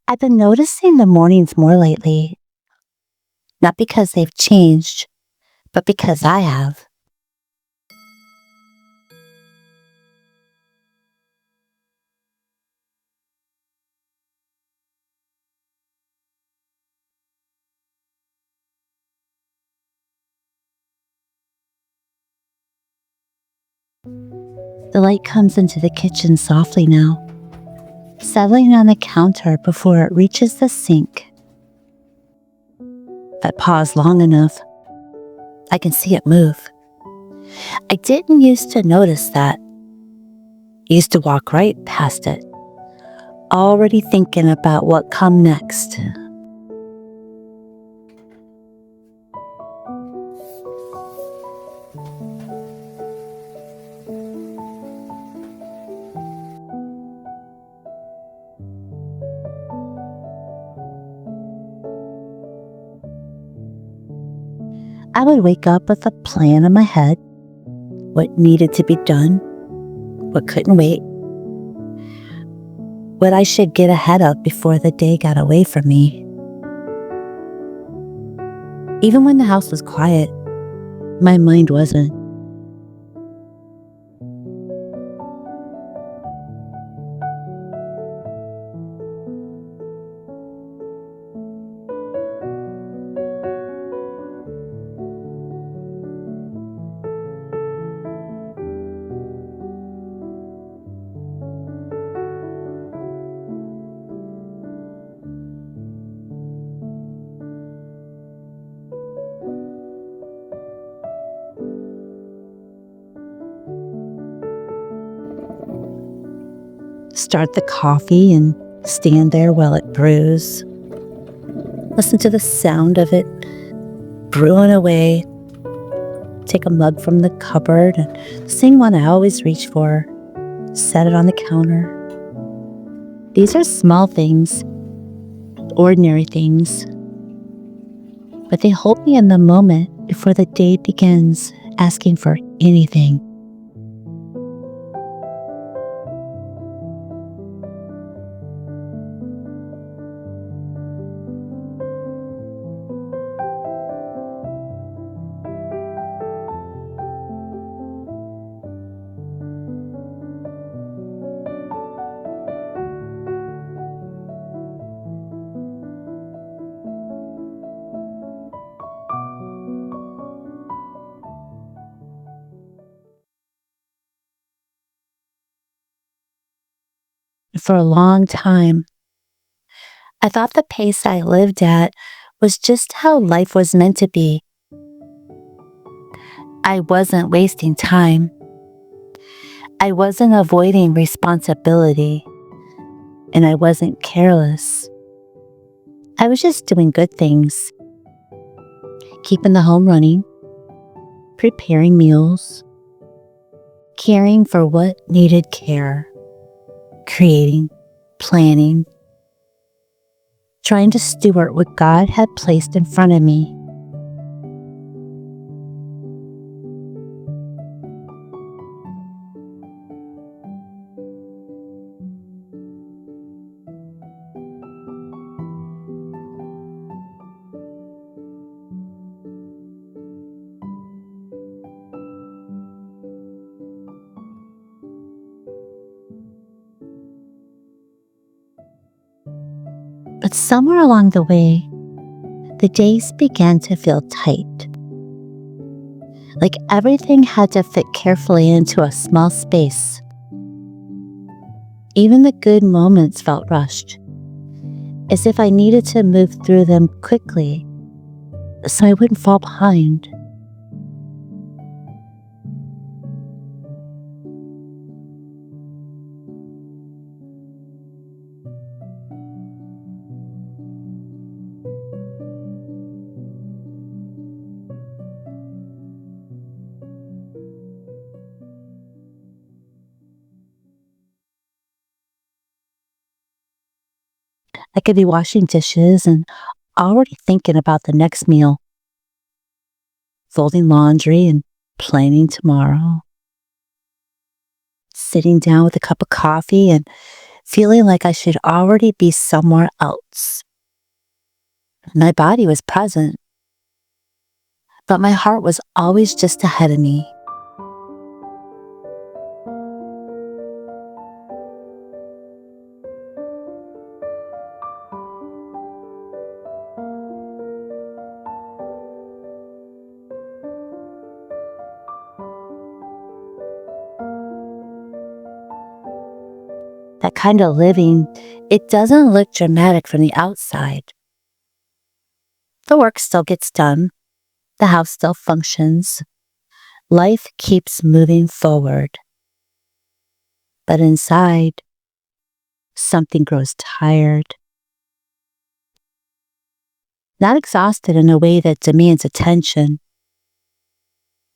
I've been noticing the mornings more lately, not because they've changed, but because I have. The light comes into the kitchen softly now, settling on the counter before it reaches the sink. If I pause long enough, I can see it move. I didn't used to notice that. I used to walk right past it, already thinking about what come next. I would wake up with a plan in my head, what needed to be done, what couldn't wait, what I should get ahead of before the day got away from me. Even when the house was quiet, my mind wasn't. Start the coffee and stand there while it brews. Listen to the sound of it brewing away. Take a mug from the cupboard and sing one I always reach for. Set it on the counter. These are small things, ordinary things, but they hold me in the moment before the day begins asking for anything. For a long time, I thought the pace I lived at was just how life was meant to be. I wasn't wasting time. I wasn't avoiding responsibility, and I wasn't careless. I was just doing good things, keeping the home running, preparing meals, caring for what needed care, creating, planning, trying to steward what God had placed in front of me. But somewhere along the way, the days began to feel tight. Like everything had to fit carefully into a small space. Even the good moments felt rushed, as if I needed to move through them quickly so I wouldn't fall behind. I could be washing dishes and already thinking about the next meal, folding laundry and planning tomorrow, sitting down with a cup of coffee and feeling like I should already be somewhere else. My body was present, but my heart was always just ahead of me. That kind of living, it doesn't look dramatic from the outside. The work still gets done. The house still functions. Life keeps moving forward. But inside, something grows tired. Not exhausted in a way that demands attention,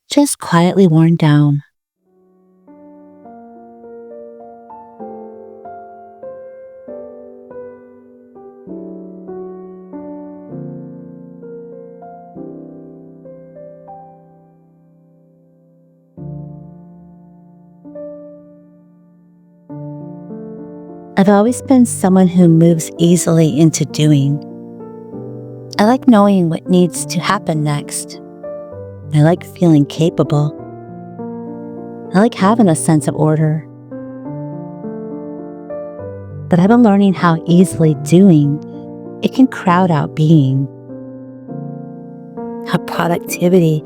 just quietly worn down. I've always been someone who moves easily into doing. I like knowing what needs to happen next. I like feeling capable. I like having a sense of order. But I've been learning how easily doing, it can crowd out being. How productivity,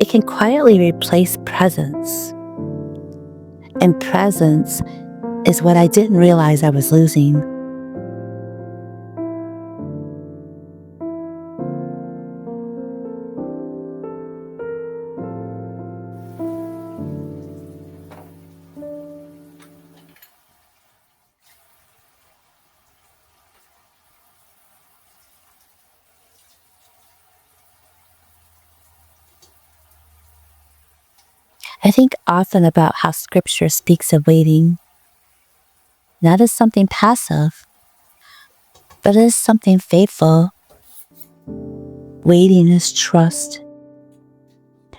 it can quietly replace presence. And presence is what I didn't realize I was losing. I think often about how Scripture speaks of waiting, not as something passive, but as something faithful. Waiting is trust.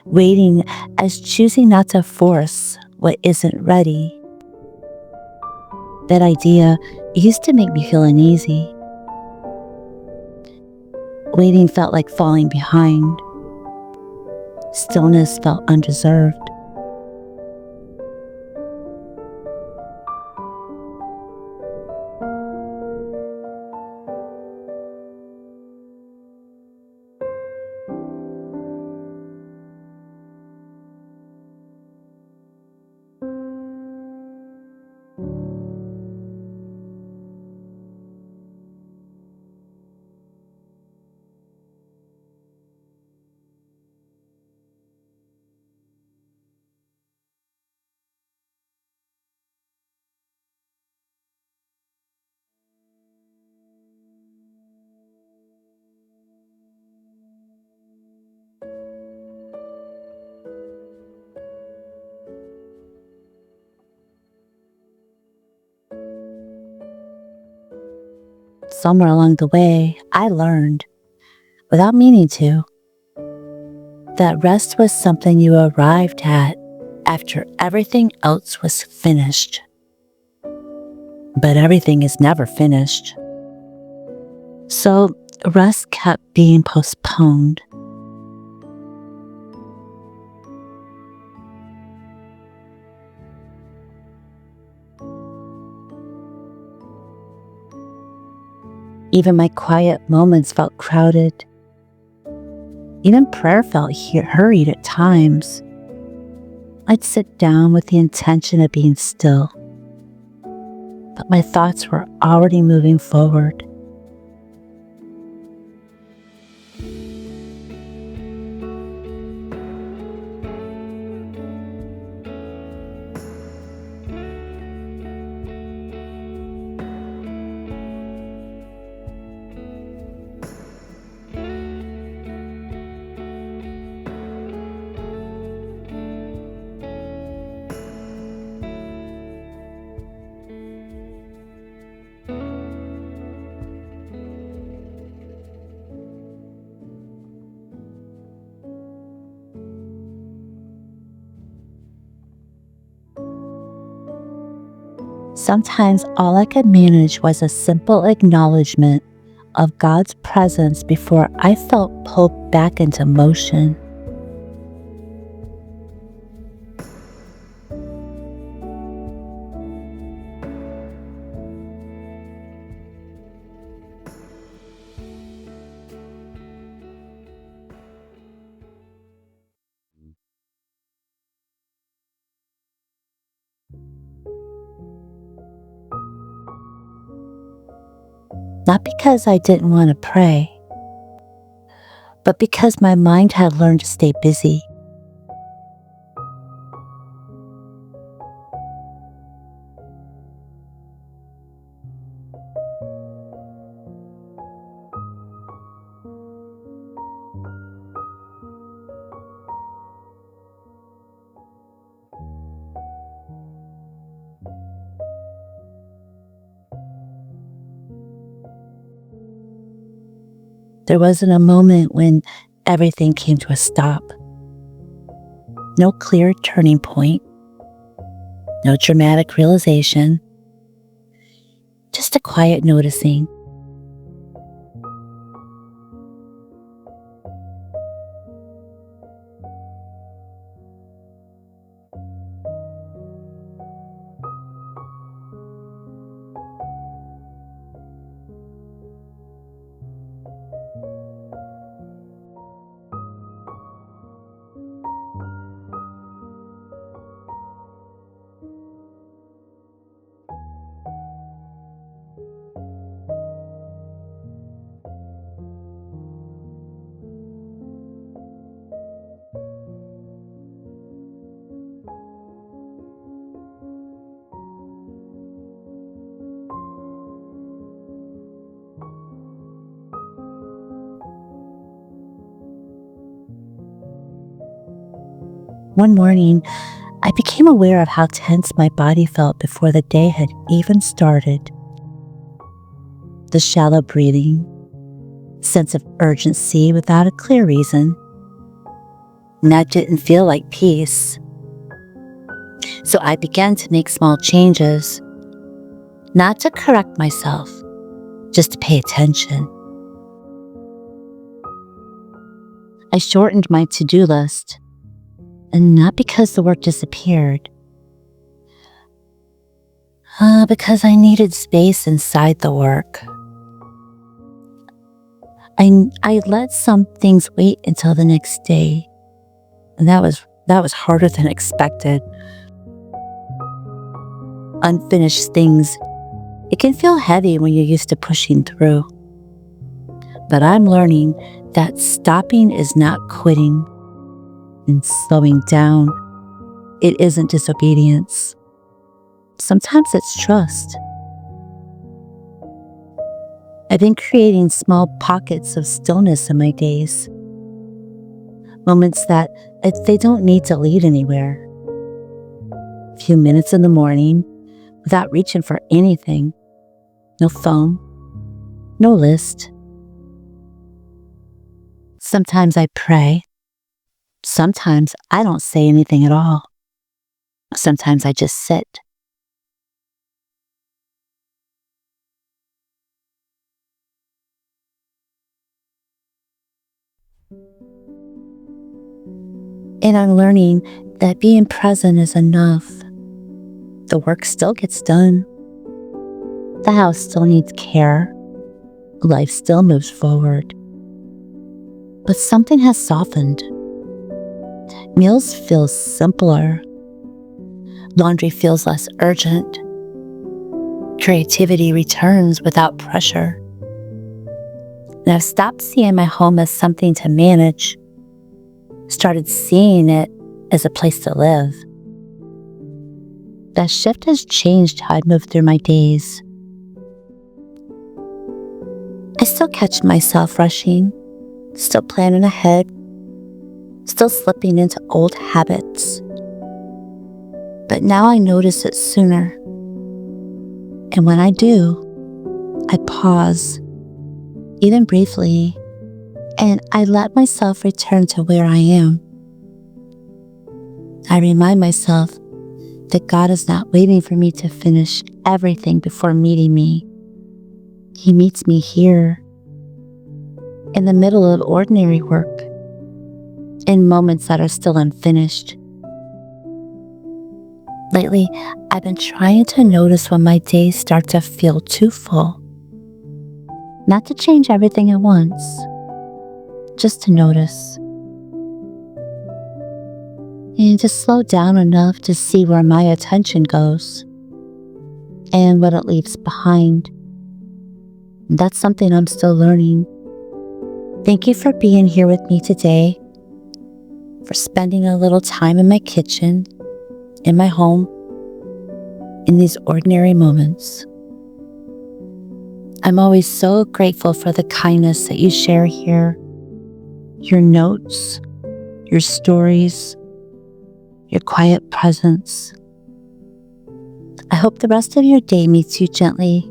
Waiting as choosing not to force what isn't ready. That idea used to make me feel uneasy. Waiting felt like falling behind. Stillness felt undeserved. Somewhere along the way, I learned, without meaning to, that rest was something you arrived at after everything else was finished. But everything is never finished. So rest kept being postponed. Even my quiet moments felt crowded. Even prayer felt hurried at times. I'd sit down with the intention of being still, but my thoughts were already moving forward. Sometimes all I could manage was a simple acknowledgement of God's presence before I felt pulled back into motion. Not because I didn't want to pray, but because my mind had learned to stay busy. There wasn't a moment when everything came to a stop. No clear turning point, no dramatic realization, just a quiet noticing. One morning, I became aware of how tense my body felt before the day had even started. The shallow breathing, sense of urgency without a clear reason. And that didn't feel like peace. So I began to make small changes, not to correct myself, just to pay attention. I shortened my to-do list, and not because the work disappeared, because I needed space inside the work. I let some things wait until the next day, and that was harder than expected. Unfinished things, it can feel heavy when you're used to pushing through. But I'm learning that stopping is not quitting, and slowing down, it isn't disobedience. Sometimes it's trust. I've been creating small pockets of stillness in my days. Moments that they don't need to lead anywhere. A few minutes in the morning without reaching for anything. No phone, no list. Sometimes I pray. Sometimes I don't say anything at all. Sometimes I just sit. And I'm learning that being present is enough. The work still gets done. The house still needs care. Life still moves forward. But something has softened. Meals feel simpler. Laundry feels less urgent. Creativity returns without pressure. And I've stopped seeing my home as something to manage, started seeing it as a place to live. That shift has changed how I move through my days. I still catch myself rushing, still planning ahead, still slipping into old habits. But now I notice it sooner. And when I do, I pause, even briefly, and I let myself return to where I am. I remind myself that God is not waiting for me to finish everything before meeting me. He meets me here, in the middle of ordinary work, in moments that are still unfinished. Lately, I've been trying to notice when my days start to feel too full. Not to change everything at once, just to notice. And to slow down enough to see where my attention goes and what it leaves behind. That's something I'm still learning. Thank you for being here with me today, for spending a little time in my kitchen, in my home, in these ordinary moments. I'm always so grateful for the kindness that you share here, your notes, your stories, your quiet presence. I hope the rest of your day meets you gently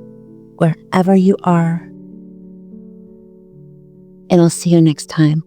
wherever you are. And I'll see you next time.